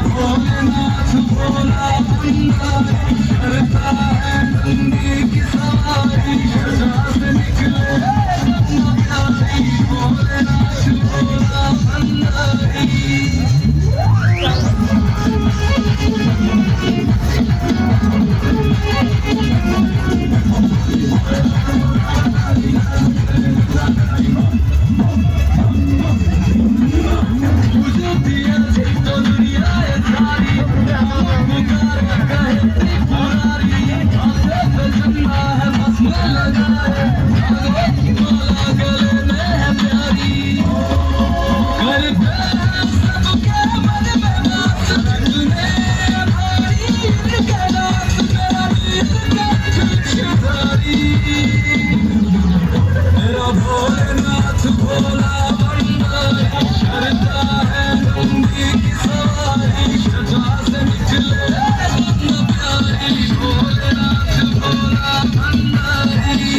भोलेनाथ भोला भंडारी करता है नंदी की सवारी सजा से निकले रत्न प्यारी भोलेनाथ भोला भंडारी भोलेनाथ भोला भंडारी करता है नंदी की सवारी सजा से निकले रत्न प्यारी भोलेनाथ भोला भंडारी